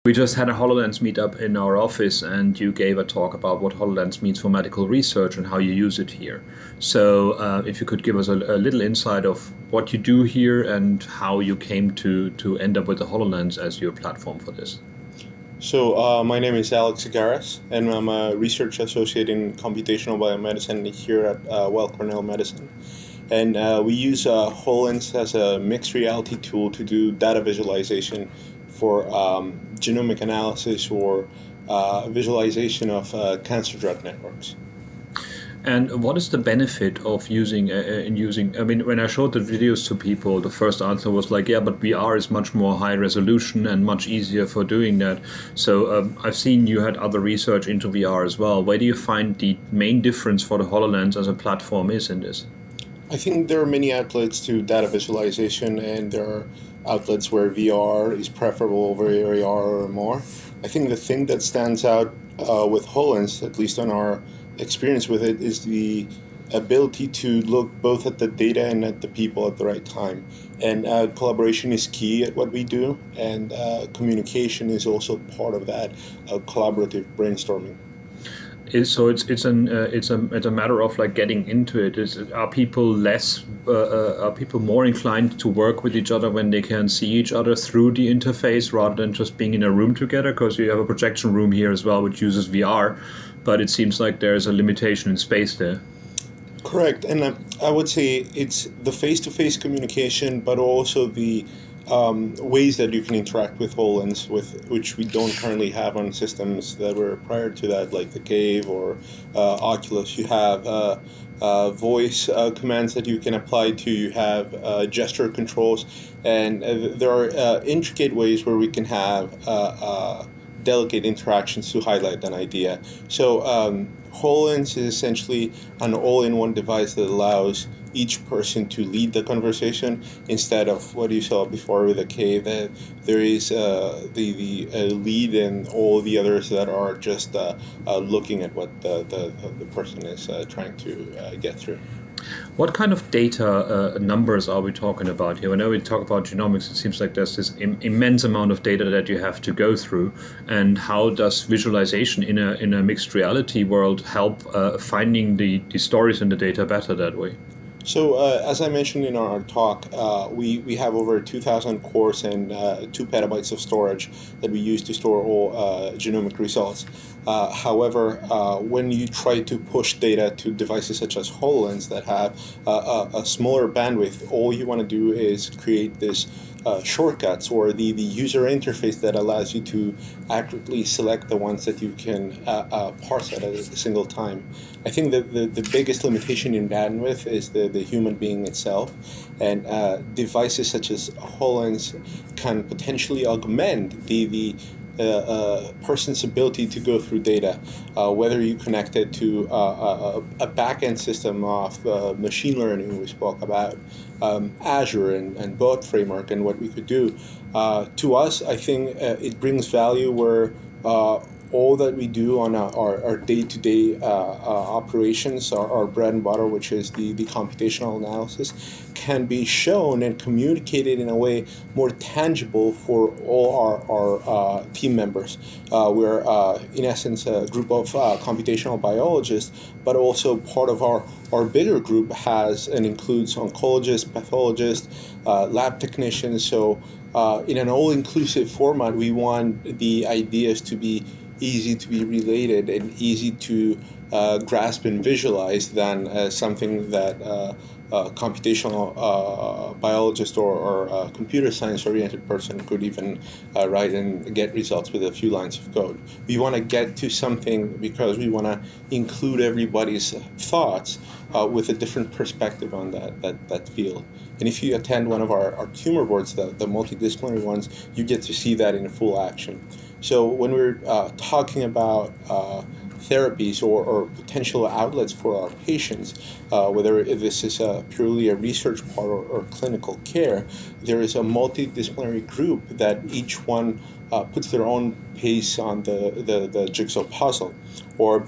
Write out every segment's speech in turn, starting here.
We just had a HoloLens meetup in our office, and you gave a talk about what HoloLens means for medical research and how you use it here. So if you could give us a little insight of what you do here and how you came to end up with the HoloLens as your platform for this. So my name is Alex Sigaras, and I'm a research associate in computational biomedicine here at Weill Cornell Medicine. And we use HoloLens as a mixed reality tool to do data visualization for genomic analysis or visualization of cancer drug networks. And what is the benefit of using, I mean, when I showed the videos to people, the first answer was like, yeah, but VR is much more high resolution and much easier for doing that. So I've seen you had other research into VR as well. Where do you find the main difference for the HoloLens as a platform is in this? I think there are many outlets to data visualization, and there are outlets where VR is preferable over AR or more. I think the thing that stands out with HoloLens, at least on our experience with it, is the ability to look both at the data and at the people at the right time. And collaboration is key at what we do, and communication is also part of that collaborative brainstorming. So it's a matter of like getting into it. Are people more inclined to work with each other when they can see each other through the interface rather than just being in a room together? Because you have a projection room here as well, which uses VR, but it seems like there's a limitation in space there. Correct, and I would say it's the face-to-face communication, but also the ways that you can interact with HoloLens, which we don't currently have on systems that were prior to that, like the Cave or Oculus. You have voice commands that you can apply to. You have gesture controls, and there are intricate ways where we can have delicate interactions to highlight an idea. So HoloLens is essentially an all-in-one device that allows each person to lead the conversation instead of what you saw before with the Cave. That there is the lead and all the others that are just looking at what the person is trying to get through. What kind of data numbers are we talking about here? Whenever we talk about genomics, it seems like there's this immense amount of data that you have to go through. And how does visualization in a mixed reality world help finding the stories in the data better that way? So as I mentioned in our talk, we have over 2,000 cores and 2 petabytes of storage that we use to store all genomic results. However, when you try to push data to devices such as HoloLens that have a smaller bandwidth, all you want to do is create this shortcuts or the user interface that allows you to accurately select the ones that you can parse at a single time. I think that the biggest limitation in bandwidth is the human being itself, and devices such as HoloLens can potentially augment the person's ability to go through data, whether you connect it to a back-end system of machine learning we spoke about, Azure and Bot Framework and what we could do. To us, I think it brings value where all that we do on our day-to-day operations, our bread and butter, which is the computational analysis, can be shown and communicated in a way more tangible for all our team members. We're, in essence, a group of computational biologists, but also part of our bigger group has and includes oncologists, pathologists, lab technicians. So in an all-inclusive format, we want the ideas to be easy to be related and easy to grasp and visualize than something that computational biologist or computer science oriented person could even write and get results with a few lines of code. We want to get to something because we want to include everybody's thoughts with a different perspective on that field. And if you attend one of our tumor boards, the multidisciplinary ones, you get to see that in full action. So when we're talking about therapies or potential outlets for our patients, whether this is purely a research part or clinical care, there is a multidisciplinary group that each one puts their own pace on the jigsaw puzzle. Or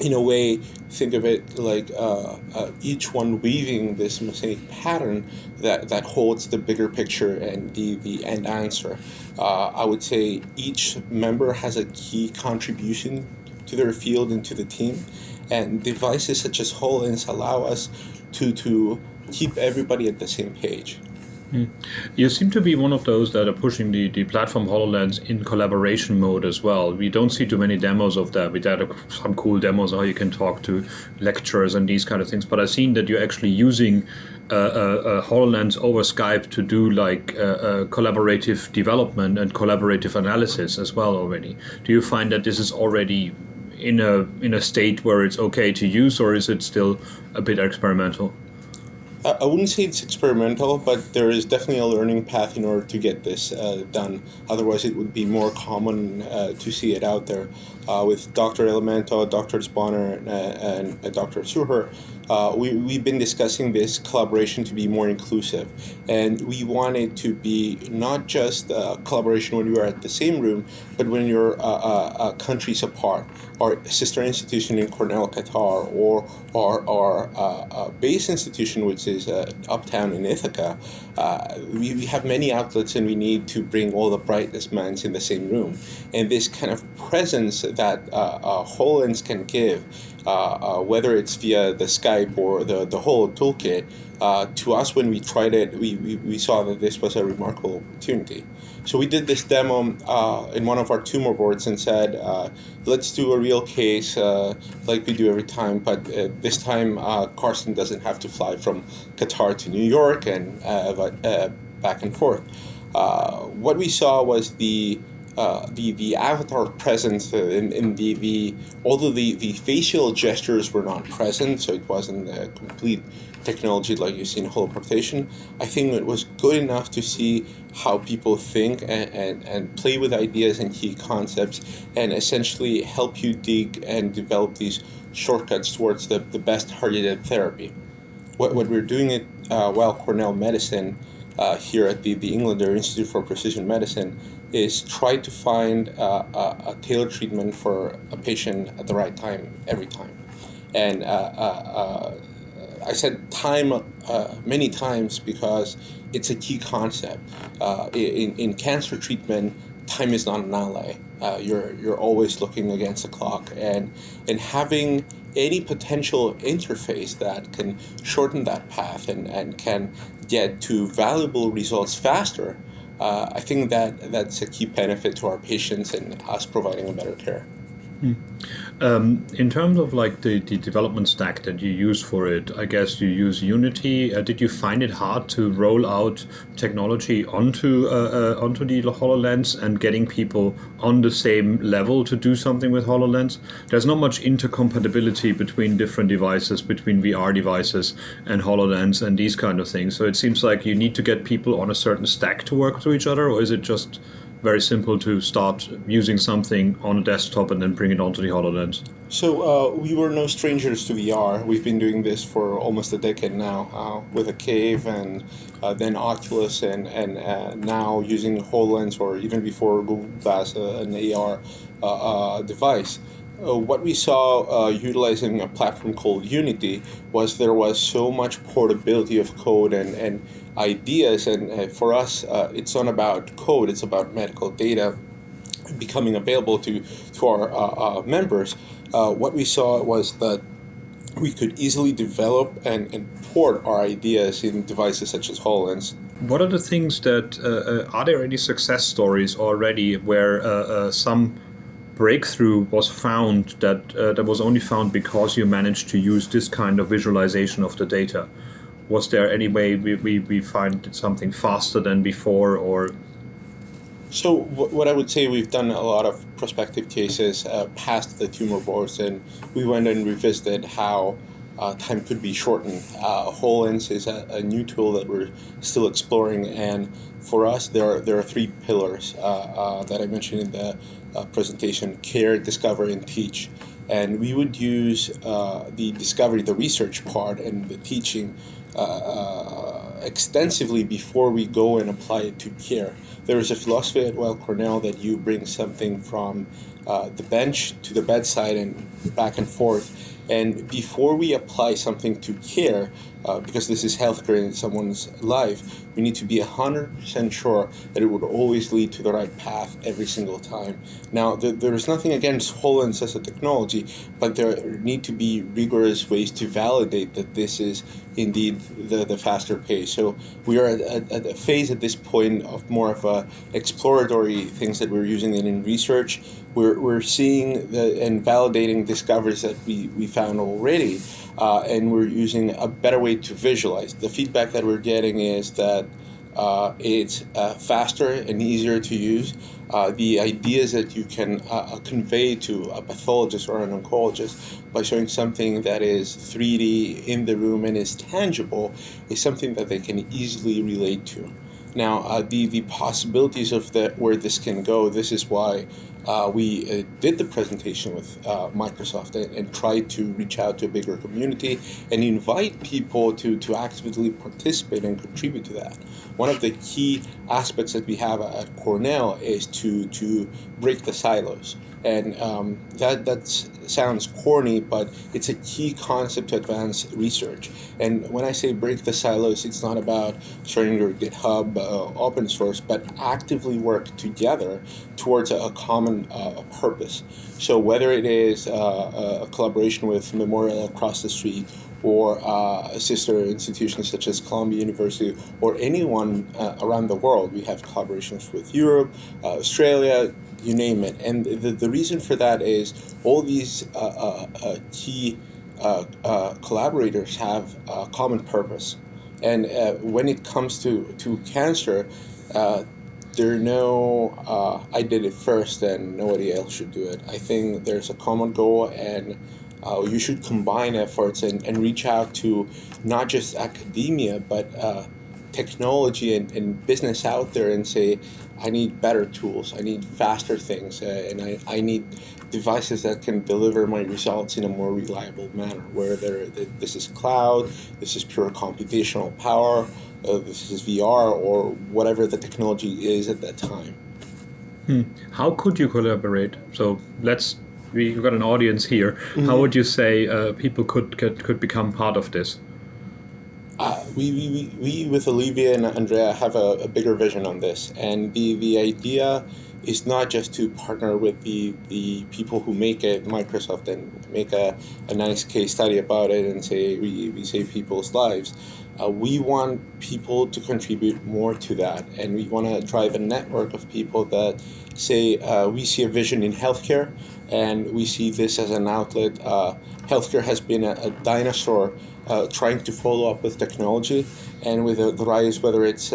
in a way, think of it like each one weaving this mosaic pattern that holds the bigger picture and the end answer. I would say each member has a key contribution to their field and to the team, and devices such as HoloLens allow us to keep everybody at the same page. You seem to be one of those that are pushing the platform HoloLens in collaboration mode as well. We don't see too many demos of that. We had some cool demos how you can talk to lecturers and these kind of things. But I've seen that you're actually using HoloLens over Skype to do like collaborative development and collaborative analysis as well already. Do you find that this is already in a state where it's okay to use, or is it still a bit experimental? I wouldn't say it's experimental, but there is definitely a learning path in order to get this done. Otherwise, it would be more common to see it out there. With Dr. Elemento, Dr. Spanner, and Dr. Suher, we've been discussing this collaboration to be more inclusive. And we want it to be not just collaboration when you are at the same room, but when you're countries apart. Our sister institution in Cornell, Qatar, or our base institution, which is uptown in Ithaca, we have many outlets, and we need to bring all the brightest minds in the same room. And this kind of presence that HoloLens can give, whether it's via the Skype or the whole toolkit, to us, when we tried it, we saw that this was a remarkable opportunity. So we did this demo in one of our tumor boards and said, let's do a real case like we do every time, but this time Carsten doesn't have to fly from Qatar to New York and back and forth. What we saw was the avatar presence in although the facial gestures were not present, so it wasn't a complete technology like you see in holoportation. I think it was good enough to see how people think and play with ideas and key concepts, and essentially help you dig and develop these shortcuts towards the best targeted therapy. What we're doing it while Cornell Medicine here at the Englander Institute for Precision Medicine is try to find a tailored treatment for a patient at the right time, every time. And I said time many times because it's a key concept. In cancer treatment, time is not an ally. You're always looking against the clock, and having any potential interface that can shorten that path and can get to valuable results faster, I think that's a key benefit to our patients and us providing a better care. In terms of like the development stack that you use for it, I guess you use Unity. Did you find it hard to roll out technology onto the HoloLens and getting people on the same level to do something with HoloLens? There's not much intercompatibility between different devices, between VR devices and HoloLens and these kind of things. So it seems like you need to get people on a certain stack to work with each other, or is it just very simple to start using something on a desktop and then bring it onto the HoloLens? So we were no strangers to VR. We've been doing this for almost a decade now, with a Cave and then Oculus, and now using HoloLens, or even before Google Glass, an AR device. What we saw utilizing a platform called Unity was there was so much portability of code and ideas, and for us, it's not about code, it's about medical data becoming available to our members. What we saw was that we could easily develop and port our ideas in devices such as HoloLens. What are the things that, are there any success stories already where some breakthrough was found that was only found because you managed to use this kind of visualization of the data? Was there any way we find something faster than before, or? So what I would say, we've done a lot of prospective cases past the tumor boards, and we went and revisited how time could be shortened. HoloLens is a new tool that we're still exploring, and for us there are three pillars that I mentioned in the presentation: care, discover, and teach. And we would use the discovery, the research part, and the teaching extensively before we go and apply it to care. There is a philosophy at Weill Cornell that you bring something from the bench to the bedside and back and forth. And before we apply something to care, because this is healthcare in someone's life, we need to be 100% sure that it would always lead to the right path every single time. Now, there is nothing against HoloLens as a technology, but there need to be rigorous ways to validate that this is indeed the faster pace. So we are at a phase at this point of more of a exploratory things that we're using it in research. We're seeing and validating discoveries that we found already, and we're using a better way to visualize. The feedback that we're getting is that it's faster and easier to use. The ideas that you can convey to a pathologist or an oncologist by showing something that is 3D in the room and is tangible is something that they can easily relate to. Now, the possibilities of where this can go, this is why we did the presentation with Microsoft and tried to reach out to a bigger community and invite people to actively participate and contribute to that. One of the key aspects that we have at Cornell is to break the silos. And that sounds corny, but it's a key concept to advance research. And when I say break the silos, it's not about sharing your GitHub open source, but actively work together towards a common purpose. So whether it is a collaboration with Memorial across the street, or sister institutions such as Columbia University, or anyone around the world. We have collaborations with Europe, Australia, you name it. And the reason for that is all these key collaborators have a common purpose. And when it comes to cancer, there are no, I did it first and nobody else should do it. I think there's a common goal, and you should combine efforts and reach out to not just academia, but technology and business out there and say, I need better tools, I need faster things, and I need devices that can deliver my results in a more reliable manner, whether this is cloud, this is pure computational power, this is VR, or whatever the technology is at that time. How could you collaborate? So we've got an audience here. Mm-hmm. How would you say people could become part of this? We with Olivia and Andrea have a bigger vision on this, and the idea is not just to partner with the people who make it, Microsoft, and make a nice case study about it and say we save people's lives. We want people to contribute more to that, and we want to drive a network of people that say we see a vision in healthcare, and we see this as an outlet. Healthcare has been a dinosaur trying to follow up with technology, and with the rise, whether it's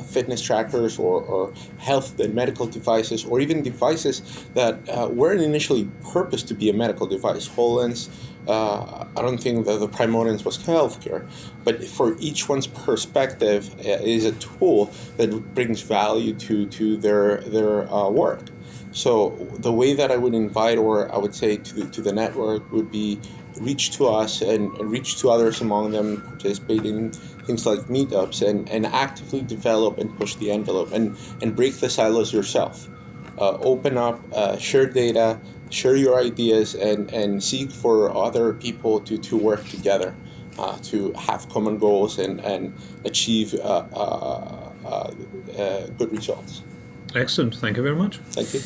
fitness trackers or health and medical devices, or even devices that weren't initially purposed to be a medical device. HoloLens, I don't think that the prime audience was healthcare, but for each one's perspective is a tool that brings value to their work. So the way that I would invite, or I would say to the network, would be reach to us and reach to others among them, participate in things like meetups, and actively develop and push the envelope and break the silos yourself. Open up, share data, share your ideas, and seek for other people to work together to have common goals and achieve good results. Excellent. Thank you very much. Thank you.